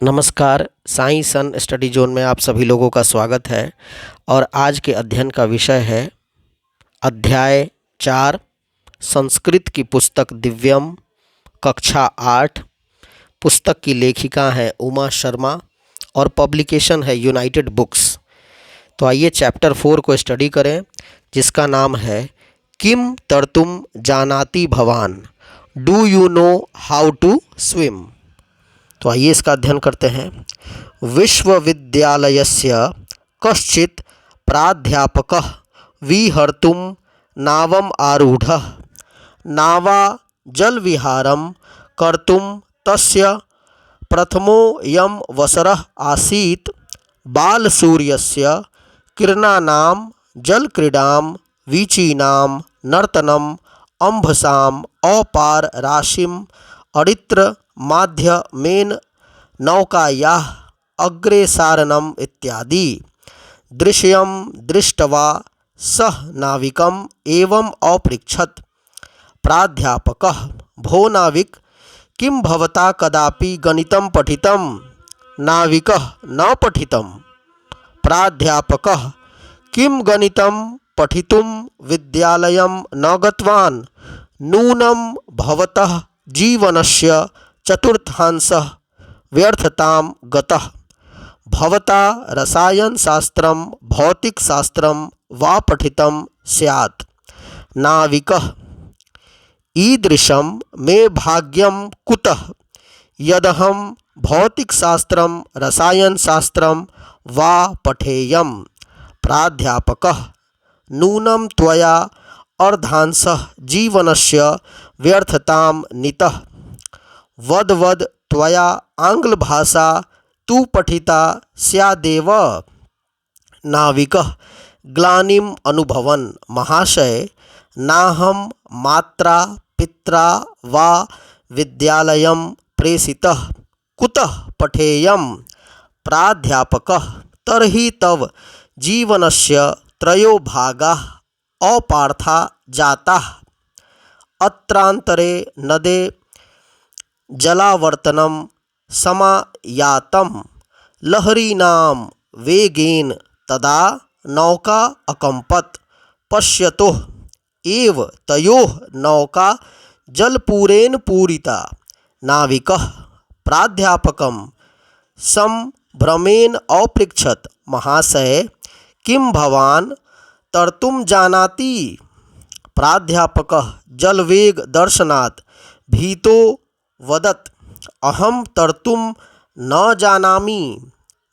नमस्कार, साई सन study zone में आप सभी लोगों का स्वागत है। और आज के अध्ययन का विषय है अध्याय 4 संस्कृत की पुस्तक दिव्यम, कक्षा 8। पुस्तक की लेखिका हैं उमा शर्मा और पब्लिकेशन है यूनाइटेड बुक्स। तो आइए चैप्टर 4 को स्टडी करें, जिसका नाम है किम तर्तुम जानाति भवान, do you know how to swim. तो आइए इसका अध्ययन करते हैं। विश्वविद्यालयस्य कश्चित् प्राध्यापकः विहर्तुं नावम् आरूढः। नावा जलविहारं कर्तुं तस्य प्रथमोऽयं वसरः आसीत्। बालसूर्यस्य किरणानां जलक्रीडां वीचीनां नर्तनम् अम्भसाम् अपार राशिम् अरित्र माध्यमेन नौकायाः अग्रेसारणम् इत्यादि दृश्यं दृष्ट्वा सः नाविकम् एवम् अपृच्छत्। प्राध्यापकः: भो नाविक, किं भवता कदापि गणितं पठितं? नाविकः: न पठितं। प्राध्यापकः: किं गणितं पठितुं विद्यालयं न गतवान्? नूनं भवतः जीवनस्य चतुर्थांशः व्यर्थतां गतः। भवता रसायनशास्त्रं भौतिकशास्त्रं वा पठितं स्यात्। नाविकः: ईदृशं मे भाग्यं कुतः, यदहं भौतिकशास्त्रं रसायनशास्त्रं वा पठेयम्। प्राध्यापकः: नूनं त्वया अर्धांशः जीवनस्य व्यर्थतां नीतः। वद वद त्वया आंग्लभाषा तु पठिता स्यादेव। नाविकः ग्लानिम् अनुभवन्: महाशय, नाहं मात्रा पित्रा वा विद्यालयं प्रेषितः, कुतः पठेयम्? प्राध्यापकः: तर्हि तव जीवनस्य त्रयो भागाः अपार्था जाताः। अत्रान्तरे नदे जलावर्तनं समायातं लहरीणां वेगेन, तदा नौका अकम्पत्। पश्यतोः एव तयोः नौका जलपूरेण पूरिता। नाविकः प्राध्यापकं संभ्रमेण अपृच्छत्: महाशय, किं भवान् तर्तुं जानाति? प्राध्यापकः जलवेग दर्शनात् भीतो वदत्: अहं तर्तुं न जानामि।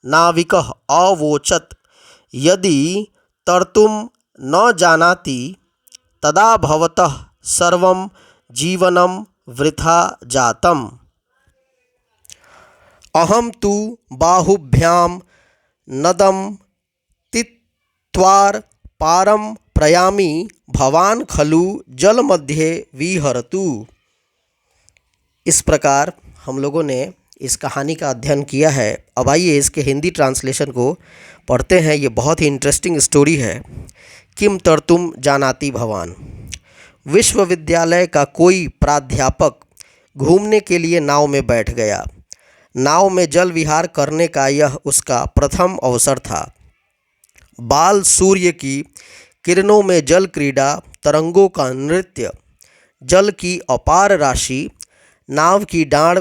नाविकः अवोचत्: यदि तर्तुं न जानाति, तदा भवतः सर्वं जीवनं वृथा जातम्। अहं तु बाहुभ्यां नदं तीर्त्वा पारं प्रयामि, भवान् खलु जलमध्ये विहरतु। इस प्रकार हम लोगों ने इस कहानी का अध्ययन किया है। अब आइए इसके हिंदी ट्रांसलेशन को पढ़ते हैं। ये बहुत ही इंटरेस्टिंग स्टोरी है। किम तर्तुम जानाति भवान। विश्वविद्यालय का कोई प्राध्यापक घूमने के लिए नाव में बैठ गया। नाव में जल विहार करने का यह उसका प्रथम अवसर था। बाल सूर्य की किरणों में जल क्रीड़ा, तरंगों का नृत्य, जल की अपार राशि, नाव की डाँड़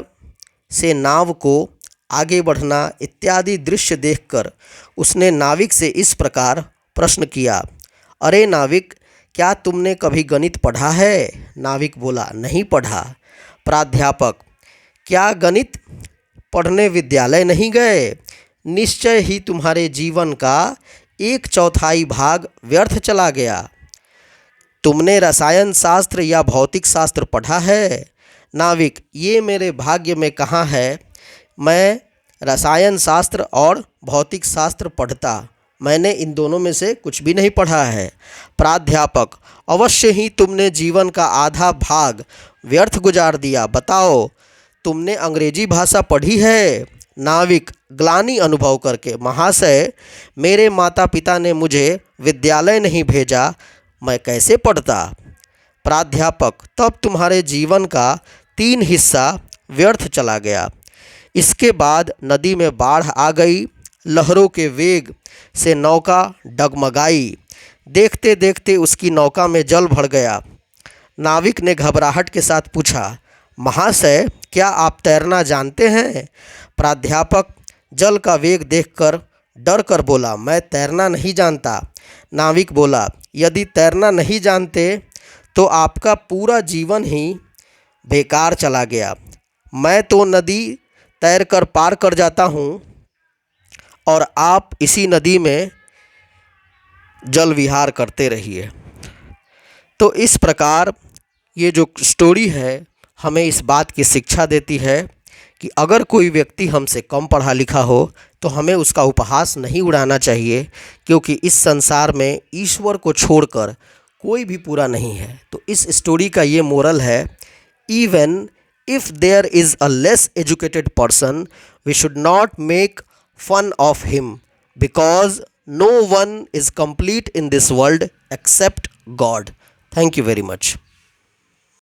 से नाव को आगे बढ़ना इत्यादि दृश्य देखकर उसने नाविक से इस प्रकार प्रश्न किया: अरे नाविक, क्या तुमने कभी गणित पढ़ा है? नाविक बोला: नहीं पढ़ा। प्राध्यापक: क्या गणित पढ़ने विद्यालय नहीं गए? निश्चय ही तुम्हारे जीवन का 1/4 भाग व्यर्थ चला गया। तुमने रसायन शास्त्र या भौतिक शास्त्र पढ़ा है? नाविक: ये मेरे भाग्य में कहाँ है। मैं रसायन शास्त्र और भौतिक शास्त्र पढ़ता, मैंने इन दोनों में से कुछ भी नहीं पढ़ा है। प्राध्यापक: अवश्य ही तुमने जीवन का आधा भाग व्यर्थ गुजार दिया। बताओ, तुमने अंग्रेजी भाषा पढ़ी है? नाविक ग्लानि अनुभव करके: महाशय, मेरे माता पिता ने मुझे विद्यालय नहीं भेजा, मैं कैसे पढ़ता। प्राध्यापक: तब तुम्हारे जीवन का 3 हिस्सा व्यर्थ चला गया। इसके बाद नदी में बाढ़ आ गई। लहरों के वेग से नौका डगमगाई। देखते देखते उसकी नौका में जल भर गया। नाविक ने घबराहट के साथ पूछा, महाशय, क्या आप तैरना जानते हैं? प्राध्यापक जल का वेग देखकर डर कर बोला, मैं तैरना नहीं जानता। नाविक बोला, यदि तैरना नहीं जानते तो आपका पूरा जीवन ही बेकार चला गया। मैं तो नदी तैरकर पार कर जाता हूँ और आप इसी नदी में जल विहार करते रहिए। तो इस प्रकार ये जो स्टोरी है हमें इस बात की शिक्षा देती है कि अगर कोई व्यक्ति हमसे कम पढ़ा लिखा हो तो हमें उसका उपहास नहीं उड़ाना चाहिए, क्योंकि इस संसार में ईश्वर को छोड़कर कोई भी पूरा नहीं है। तो इस स्टोरी का ये मोरल है, even if there is a less educated person we should not make fun of him, because no one is complete in this world except God. Thank you very much.